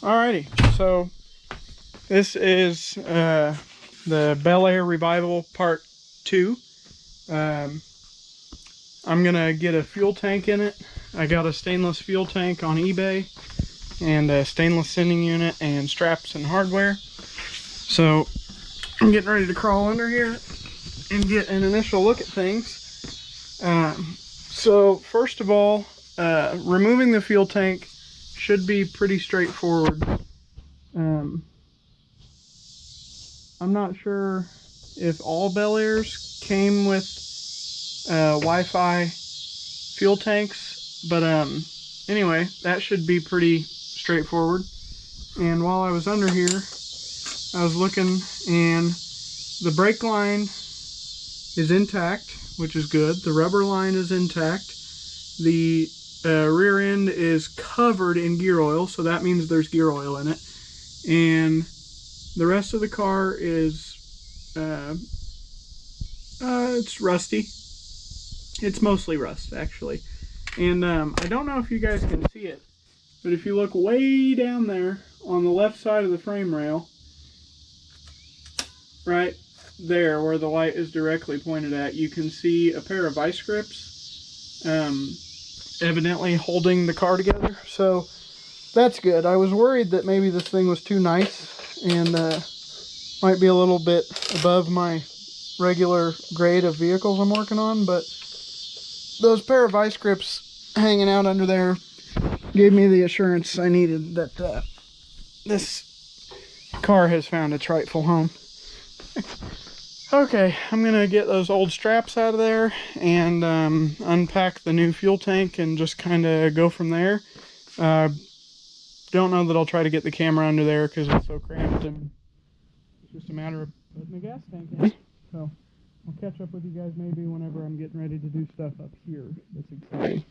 Alrighty, so this is the Bel Air Revival Part 2. Um, I'm gonna get a fuel tank in it. I got a stainless fuel tank on eBay and a stainless sending unit and straps and hardware. So I'm getting ready to crawl under here and get an initial look at things. So first of all, removing the fuel tank should be pretty straightforward. I'm not sure if all Bel Airs came with Wi-Fi fuel tanks, but anyway, that should be pretty straightforward. And while I was under here, I was looking, and the brake line is intact, which is good. The rubber line is intact. The rear end is covered in gear oil, so that means there's gear oil in it. And the rest of the car is it's rusty. It's mostly rust, actually. And I don't know if you guys can see it, but if you look way down there on the left side of the frame rail, right there where the light is directly pointed at, you can see a pair of vice grips evidently holding the car together. So that's good. I was worried that maybe this thing was too nice and might be a little bit above my regular grade of vehicles I'm working on, but those pair of vice grips hanging out under there gave me the assurance I needed that this car has found its rightful home. Okay, I'm gonna get those old straps out of there and unpack the new fuel tank and just kind of go from there. Don't know that I'll try to get the camera under there because it's so cramped, and it's just a matter of putting the gas tank in. So I'll catch up with you guys maybe whenever I'm getting ready to do stuff up here that's exciting.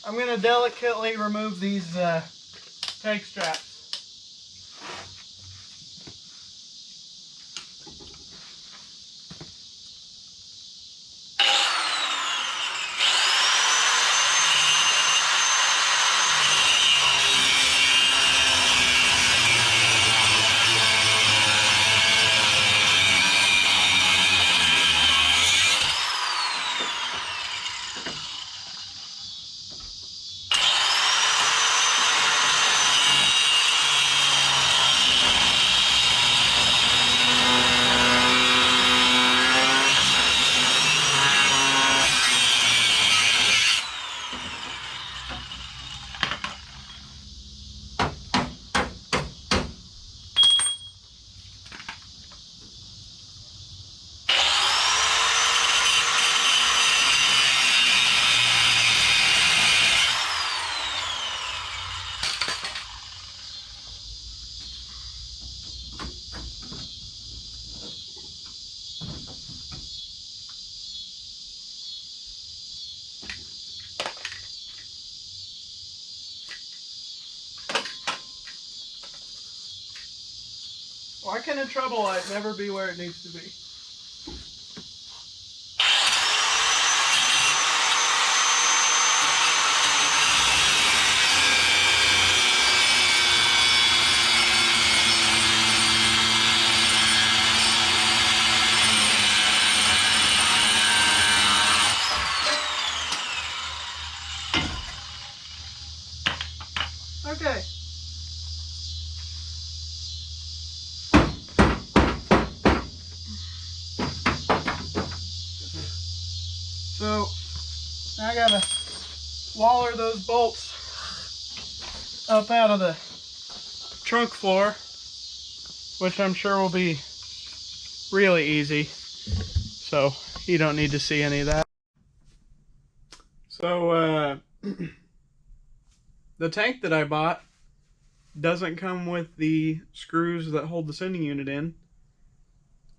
I'm going to delicately remove these tank straps. Why can a trouble light never be where it needs to be? Okay. So now I gotta waller those bolts up out of the trunk floor, which I'm sure will be really easy. So you don't need to see any of that. So the tank that I bought doesn't come with the screws that hold the sending unit in,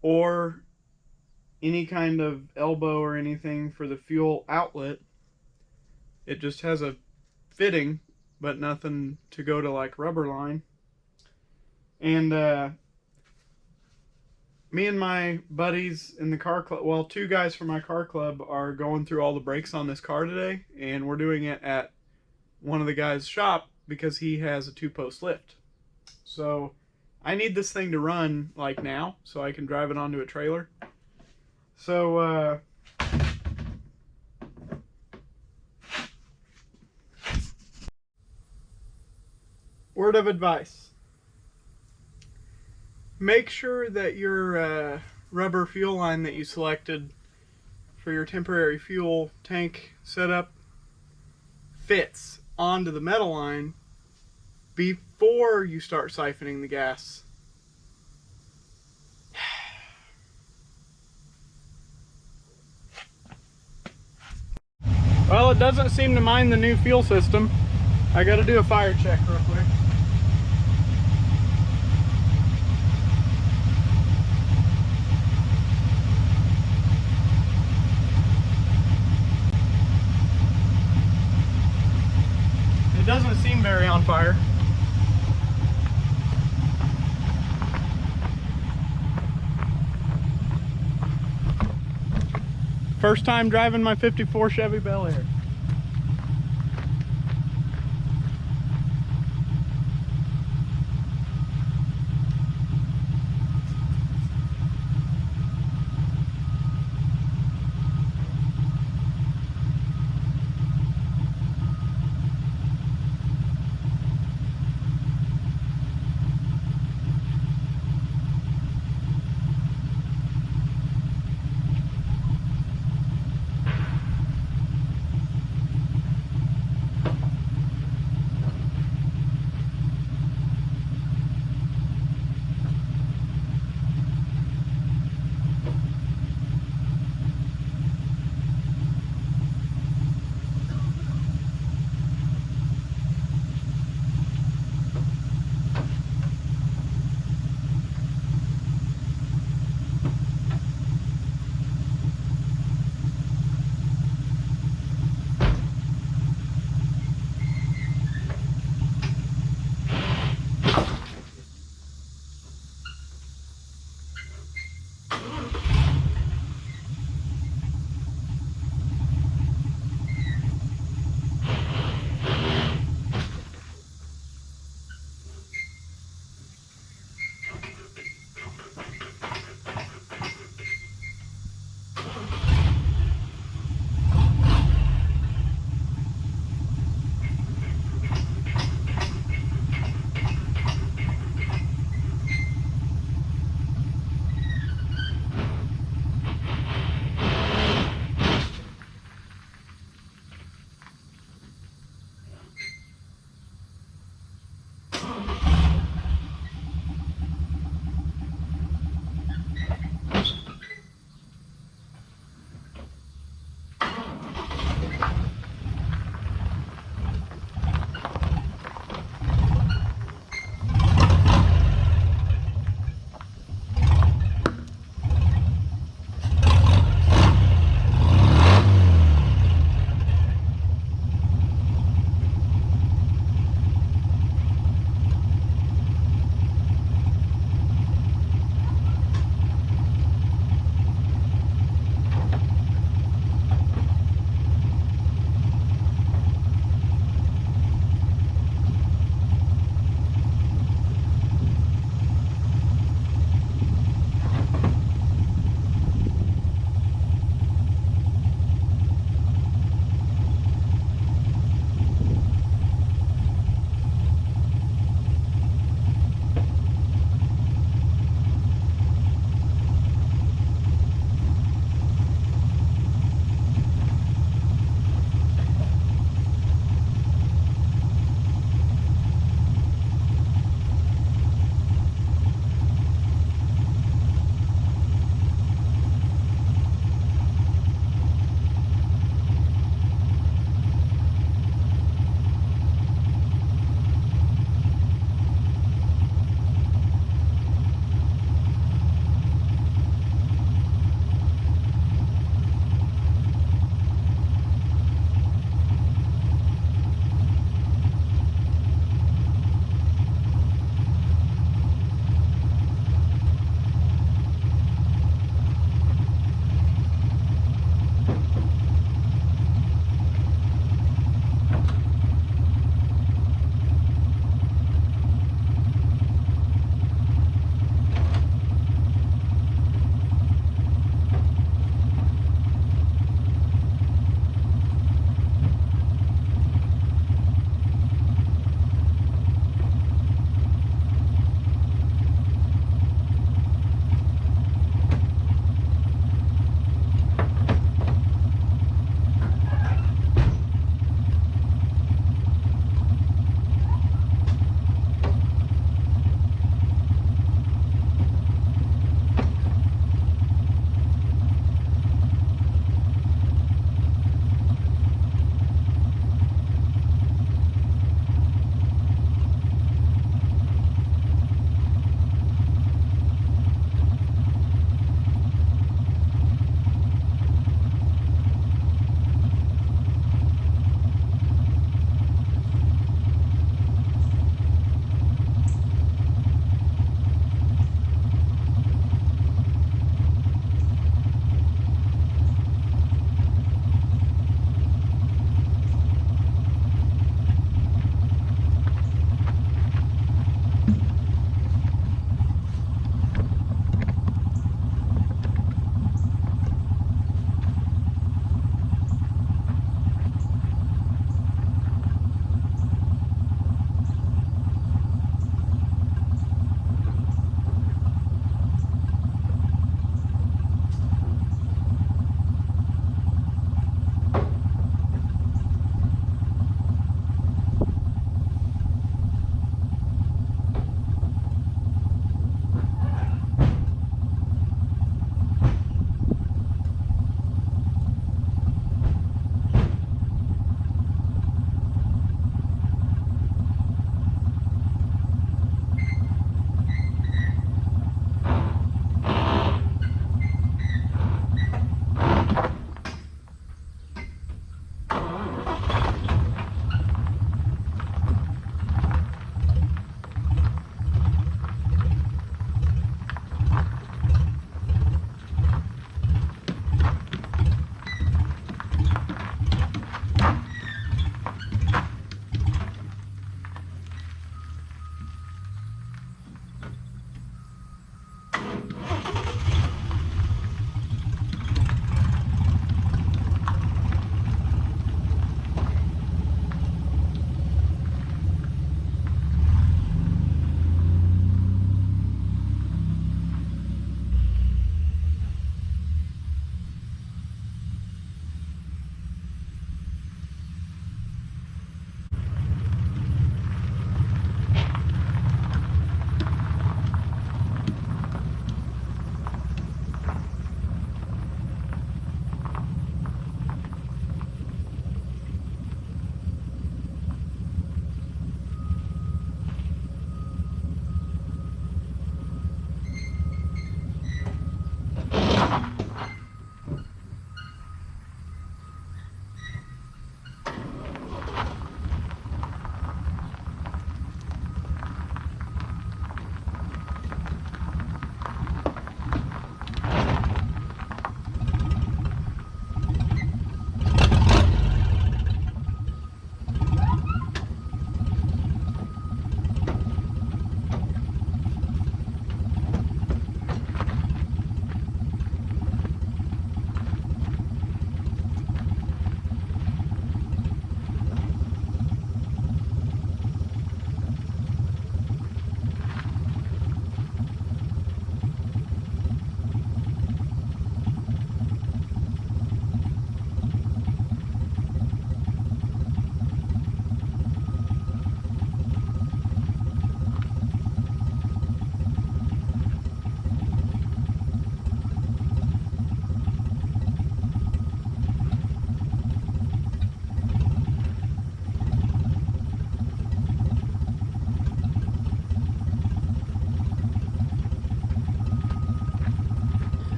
or any kind of elbow or anything for the fuel outlet. It just has a fitting, but nothing to go to like rubber line. And Me and my buddies in the car club, well, two guys from my car club are going through all the brakes on this car today, and we're doing it at one of the guys' shop because he has a 2-post lift. So I need this thing to run like now so I can drive it onto a trailer. So word of advice. Make sure that your rubber fuel line that you selected for your temporary fuel tank setup fits onto the metal line before you start siphoning the gas. Well, it doesn't seem to mind the new fuel system. I gotta do a fire check real quick. It doesn't seem very on fire. First time driving my 54 Chevy Bel Air.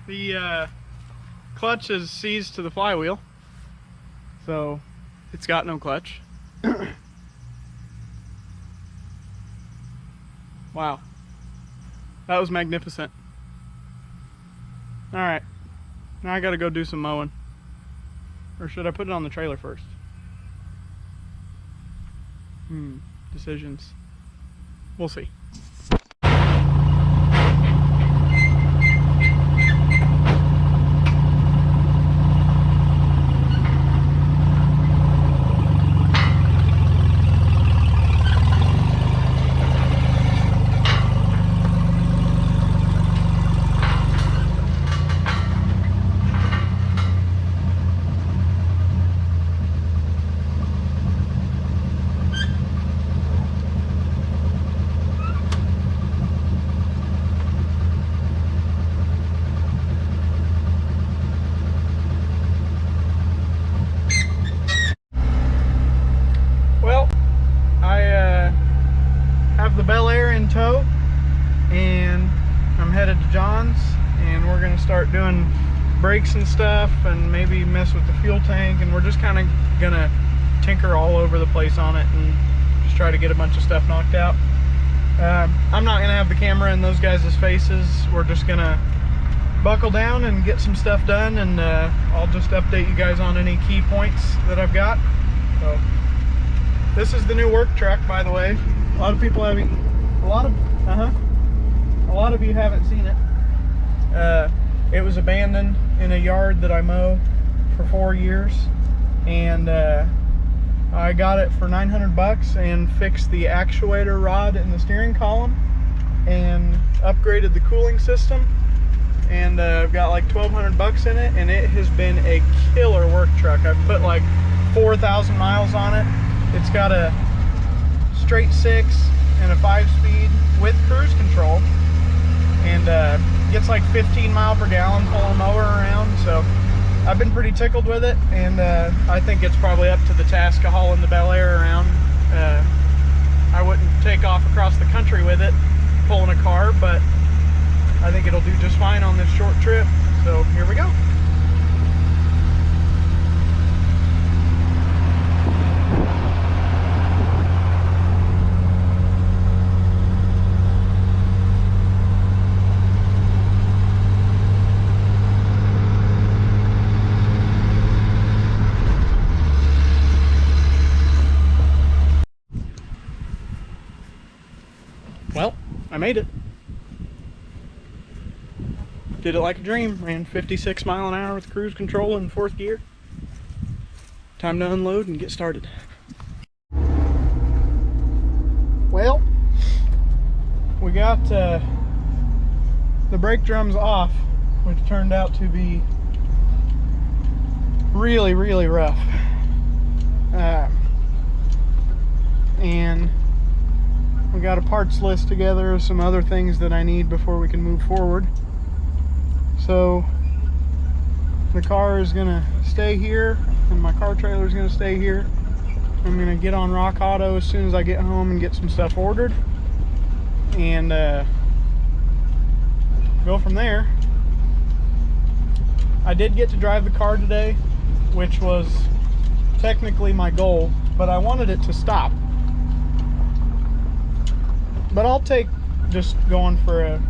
The clutch is seized to the flywheel, so it's got no clutch. Wow, that was magnificent. All right, now I gotta go do some mowing. Or should I put it on the trailer first? Decisions. We'll see. Well, I have the Bel Air in tow, and I'm headed to John's, and we're gonna start doing brakes and stuff, and maybe mess with the fuel tank, and we're just kind of gonna tinker all over the place on it and just try to get a bunch of stuff knocked out. I'm not gonna have the camera in those guys' faces. We're just gonna buckle down and get some stuff done, and I'll just update you guys on any key points that I've got. So this is the new work truck, by the way. A lot of people haven't, a lot of you haven't seen it. It was abandoned in a yard that I mow for 4 years, and I got it for 900 bucks and fixed the actuator rod in the steering column and upgraded the cooling system, and I've got like 1,200 bucks in it, and it has been a killer work truck. I've put like 4,000 miles on it. It's got a straight 6 and a 5-speed with cruise control, and gets like 15 miles per gallon pulling a mower around. So I've been pretty tickled with it, and I think it's probably up to the task of hauling the Bel Air around. I wouldn't take off across the country with it pulling a car, but I think it'll do just fine on this short trip. So here we go. Well, I made it. Did it like a dream. Ran 56 miles an hour with cruise control in 4th gear. Time to unload and get started. Well, we got the brake drums off, which turned out to be really, really rough. And we got a parts list together of some other things that I need before we can move forward. So the car is gonna stay here, and my car trailer is gonna stay here. I'm gonna get on Rock Auto as soon as I get home and get some stuff ordered, and go from there. I did get to drive the car today, which was technically my goal, but I wanted it to stop. But I'll take just going for a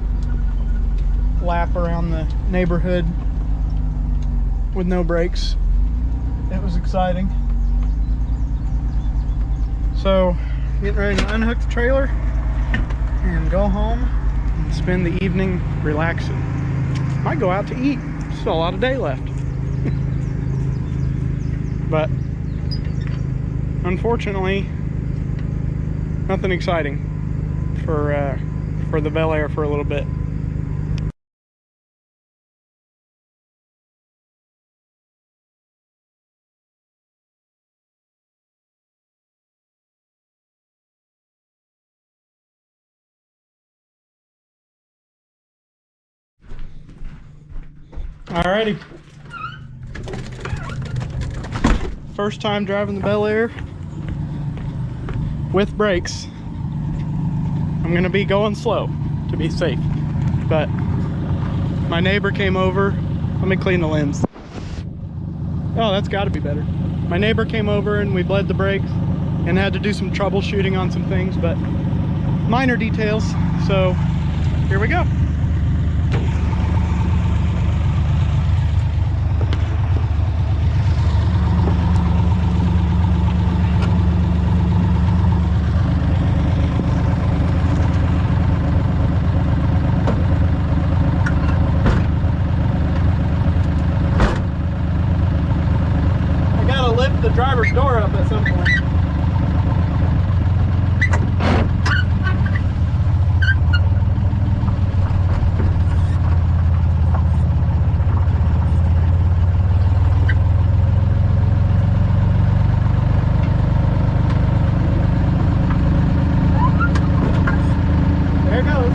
lap around the neighborhood with no brakes. It was exciting. So, getting ready to unhook the trailer and go home and spend the evening relaxing. Might go out to eat. Still a lot of day left. But unfortunately, nothing exciting for the Bel Air for a little bit. Alrighty. First time driving the Bel Air with brakes. I'm gonna be going slow to be safe, but My neighbor came over. Let me clean the lens. Oh, that's got to be better. My neighbor came over and we bled the brakes and had to do some troubleshooting on some things, but minor details. So here we go. Lift the driver's door up at some point. There it goes.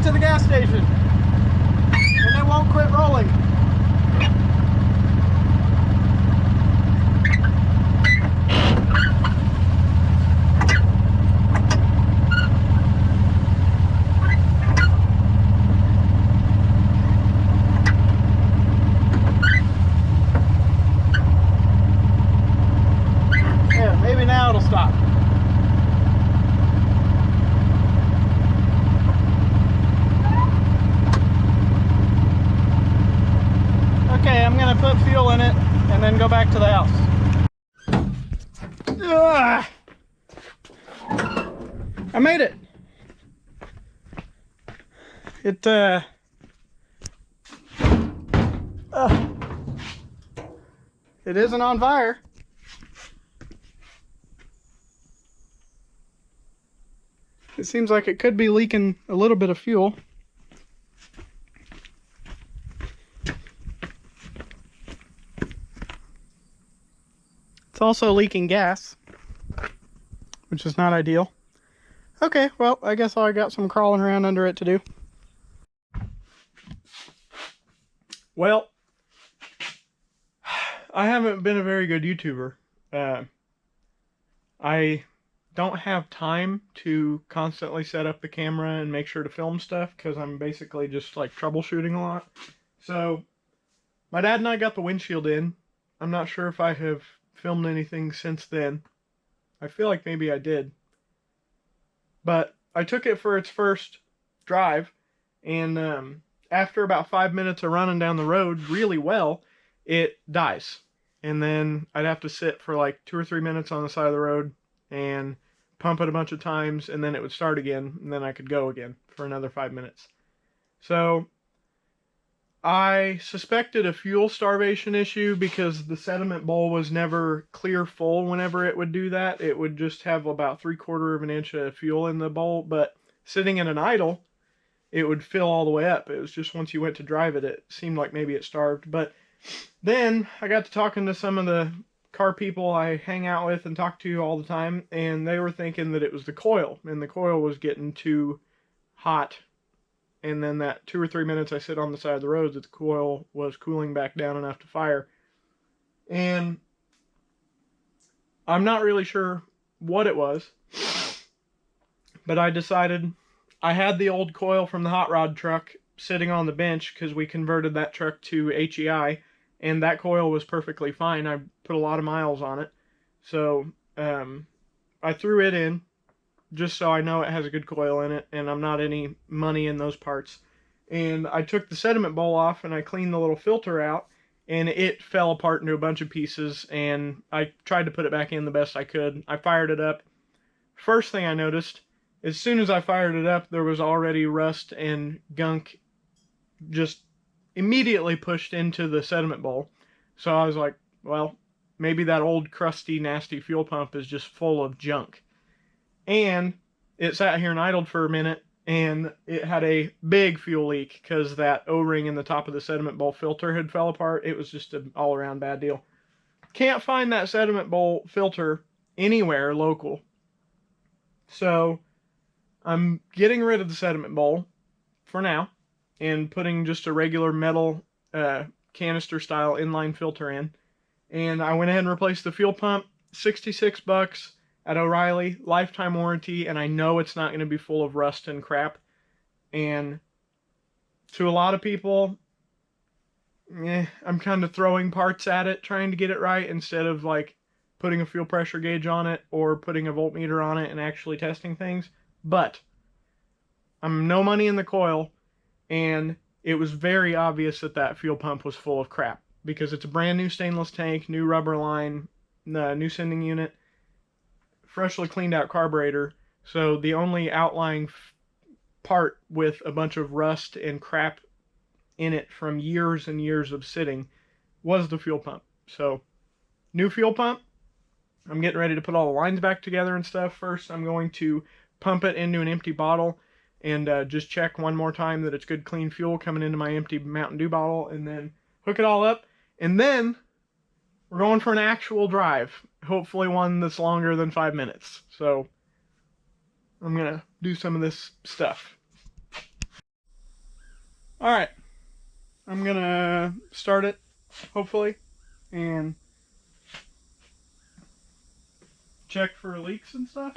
To the gas station and it won't quit rolling. Yeah, maybe now it'll stop. Okay, I'm gonna put fuel in it and then go back to the house. Ugh. I made it. It isn't on fire. It seems like it could be leaking a little bit of fuel. It's also leaking gas, which is not ideal. Okay, well, I guess I got some crawling around under it to do. Well, I haven't been a very good YouTuber. I don't have time to constantly set up the camera and make sure to film stuff because I'm basically just like troubleshooting a lot. So, my dad and I got the windshield in. I'm not sure if I have filmed anything since then. I feel like maybe I did. But I took it for its first drive, and after about 5 minutes of running down the road really well, it dies. and then I'd have to sit for like 2 or 3 minutes on the side of the road and pump it a bunch of times, and then it would start again, and then I could go again for another 5 minutes. So I suspected a fuel starvation issue because the sediment bowl was never clear full whenever it would do that. It would just have about 3/4 of an inch of fuel in the bowl, but sitting in an idle, it would fill all the way up. It was just once you went to drive it, it seemed like maybe it starved. But then I got to talking to some of the car people I hang out with and talk to all the time, and they were thinking that it was the coil, and the coil was getting too hot. And then that 2 or 3 minutes I sit on the side of the road, that the coil was cooling back down enough to fire. And I'm not really sure what it was, but I decided I had the old coil from the hot rod truck sitting on the bench because we converted that truck to HEI, and that coil was perfectly fine. I put a lot of miles on it. So I threw it in just so I know it has a good coil in it and I'm not any money in those parts. And I took the sediment bowl off and I cleaned the little filter out, and it fell apart into a bunch of pieces, and I tried to put it back in the best I could. I fired it up. First thing I noticed, as soon as I fired it up, there was already rust and gunk just immediately pushed into the sediment bowl. So I was like, well, maybe that old crusty nasty fuel pump is just full of junk. And it sat here and idled for a minute, and it had a big fuel leak because that O-ring in the top of the sediment bowl filter had fell apart. It was just an all-around bad deal. Can't find that sediment bowl filter anywhere local. So I'm getting rid of the sediment bowl for now and putting just a regular metal canister style inline filter in. And I went ahead and replaced the fuel pump, $66 at O'Reilly, lifetime warranty, and I know it's not going to be full of rust and crap. And to a lot of people, I'm kind of throwing parts at it, trying to get it right, instead of like putting a fuel pressure gauge on it or putting a voltmeter on it and actually testing things. But I'm no money in the coil, and it was very obvious that that fuel pump was full of crap because it's a brand new stainless tank, new rubber line, new sending unit, freshly cleaned out carburetor. So the only outlying part with a bunch of rust and crap in it from years and years of sitting was the fuel pump. So new fuel pump. I'm getting ready to put all the lines back together and stuff. First, I'm going to pump it into an empty bottle and just check one more time that it's good clean fuel coming into my empty Mountain Dew bottle, and then hook it all up. And then we're going for an actual drive. Hopefully one that's longer than 5 minutes. So I'm going to do some of this stuff. Alright. I'm going to start it, hopefully, and check for leaks and stuff.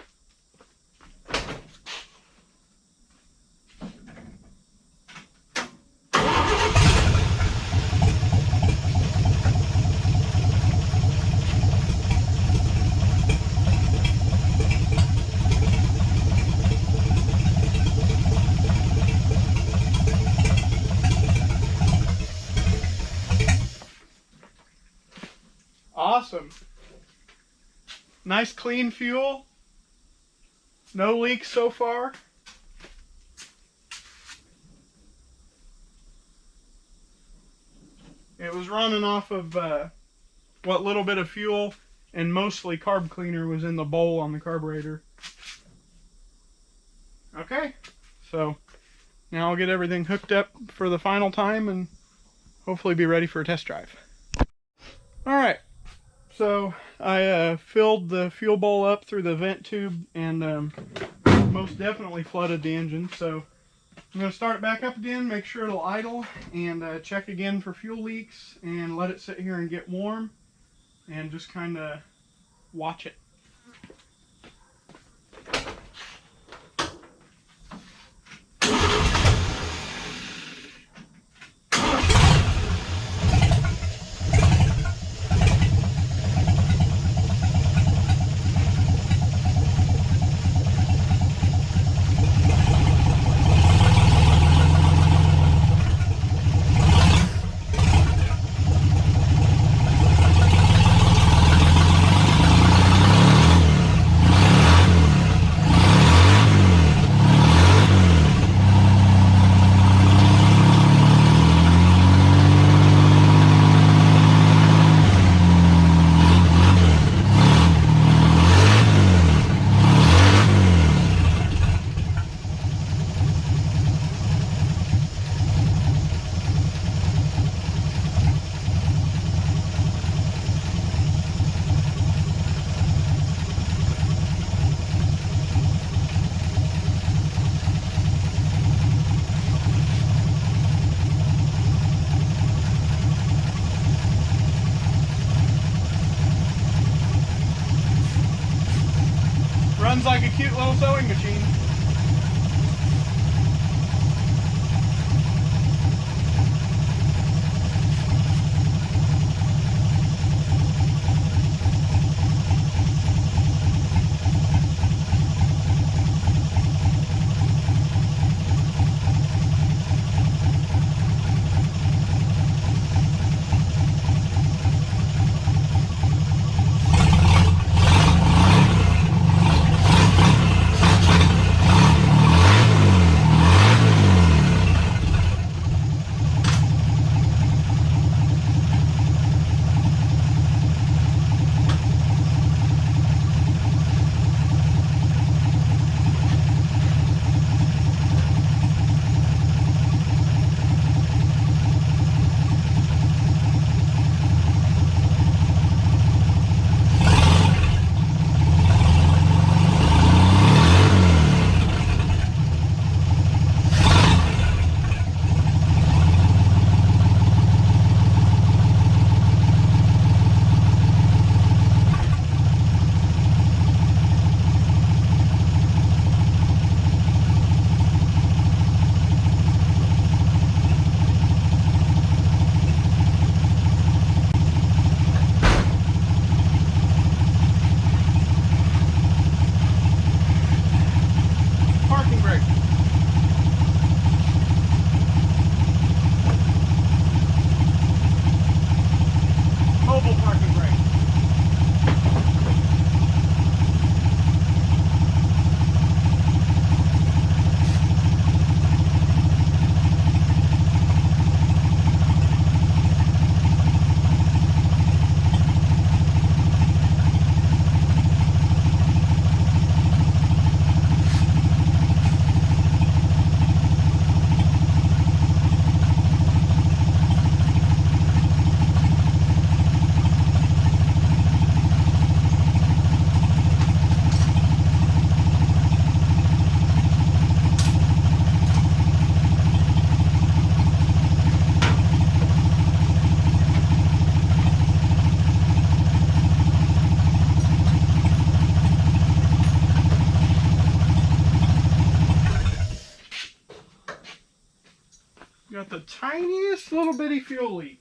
Awesome. Nice clean fuel. No leaks so far. It was running off of what little bit of fuel and mostly carb cleaner was in the bowl on the carburetor. Okay, so now I'll get everything hooked up for the final time and hopefully be ready for a test drive. Alright. So I filled the fuel bowl up through the vent tube and most definitely flooded the engine. So I'm going to start it back up again, make sure it'll idle, and check again for fuel leaks and let it sit here and get warm and just kind of watch it. Seems like a cute little sewing machine. Got the tiniest little bitty fuel leak.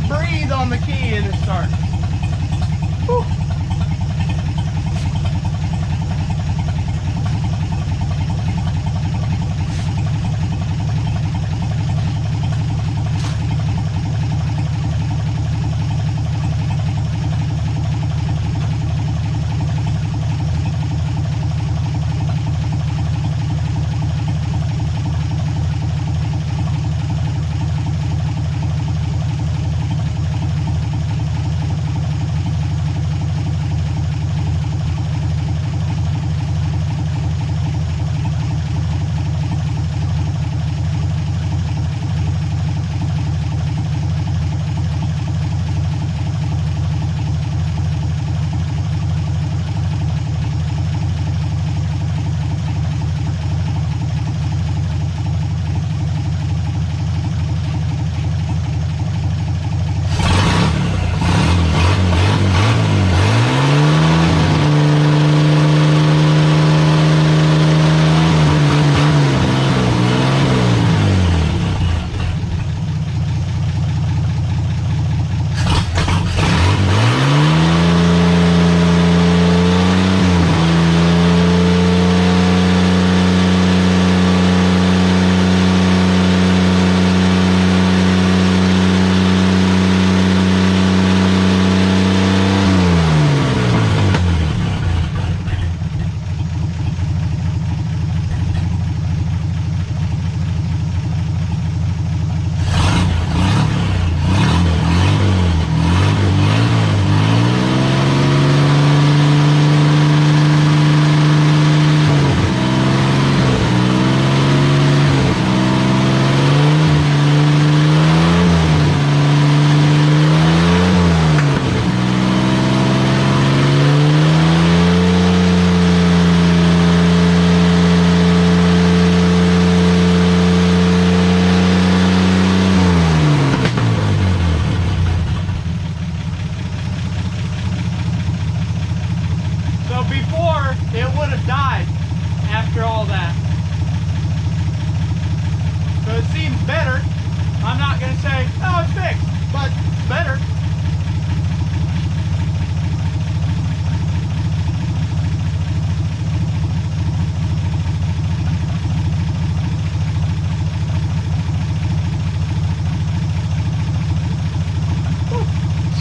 Breathe on the key and it starts. Whew.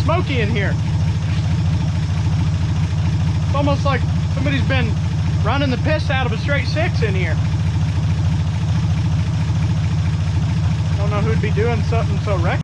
smoky in here. It's almost like somebody's been running the piss out of a straight 6 in here. Don't know who'd be doing something so reckless.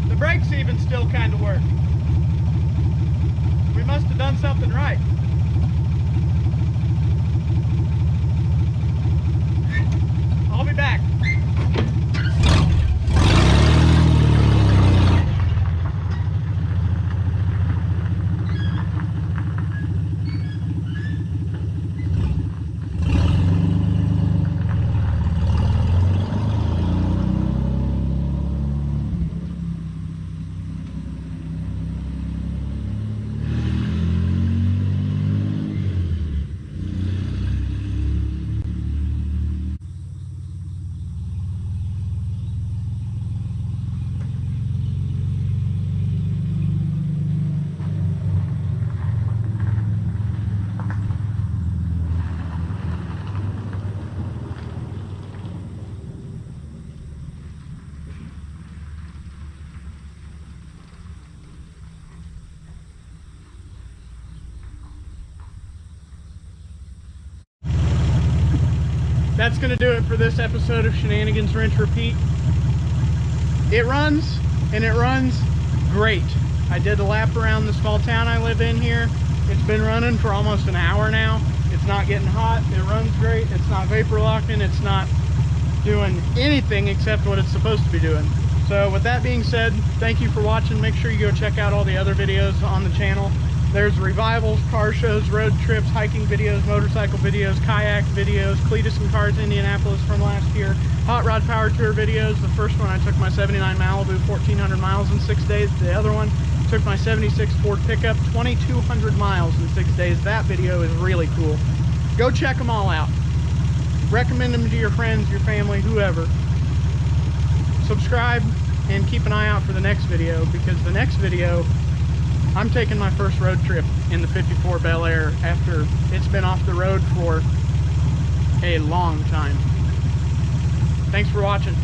The brakes even still kind of work. We must have done something right. I'll be back. That's gonna do it for this episode of Shenanigans Rinse Repeat. It runs, and it runs great. I did a lap around the small town I live in here. It's been running for almost an hour now. It's not getting hot, it runs great. It's not vapor locking, it's not doing anything except what it's supposed to be doing. So with that being said, thank you for watching. Make sure you go check out all the other videos on the channel. There's revivals, car shows, road trips, hiking videos, motorcycle videos, kayak videos, Cletus and Cars Indianapolis from last year, hot rod power tour videos. The first one I took my 79 Malibu 1,400 miles in 6 days. The other one took my 76 Ford pickup 2,200 miles in 6 days. That video is really cool. Go check them all out. Recommend them to your friends, your family, whoever. Subscribe and keep an eye out for the next video, because the next video I'm taking my first road trip in the 54 Bel Air after it's been off the road for a long time. Thanks for watching.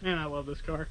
Man, I love this car.